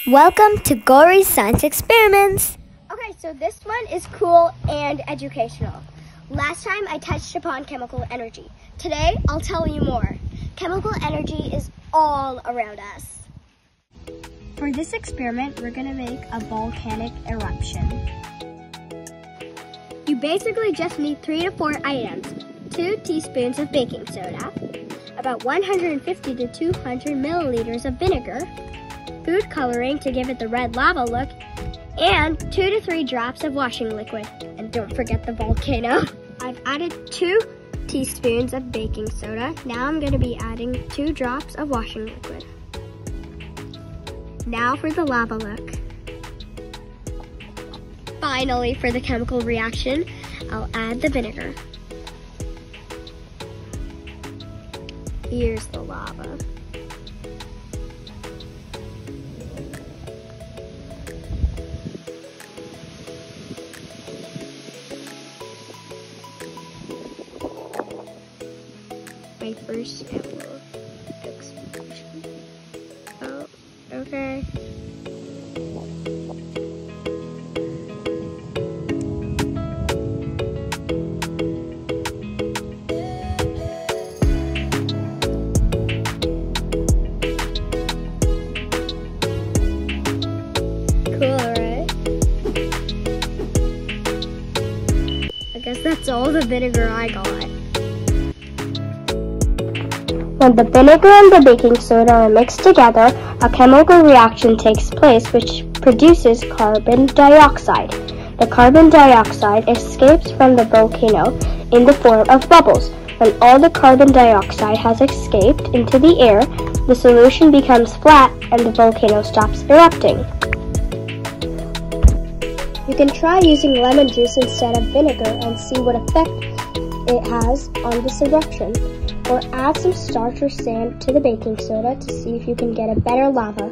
Welcome to Gauri's Science Experiments. Okay, so this one is cool and educational. Last time I touched upon chemical energy. Today I'll tell you more. Chemical energy is all around us. For this experiment, we're going to make a volcanic eruption. You basically just need 3 to 4 items. 2 teaspoons of baking soda, about 150 to 200 milliliters of vinegar, food coloring to give it the red lava look, and 2 to 3 drops of washing liquid. And don't forget the volcano. I've added 2 teaspoons of baking soda. Now I'm going to be adding 2 drops of washing liquid. Now for the lava look. Finally, for the chemical reaction, I'll add the vinegar. Here's the lava. My first ever explosion. Oh, okay. Cool, right? I guess that's all the vinegar I got. When the vinegar and the baking soda are mixed together, a chemical reaction takes place which produces carbon dioxide. The carbon dioxide escapes from the volcano in the form of bubbles. When all the carbon dioxide has escaped into the air, the solution becomes flat and the volcano stops erupting. You can try using lemon juice instead of vinegar and see what effect it has on this eruption. Or add some starch or sand to the baking soda to see if you can get a better lava.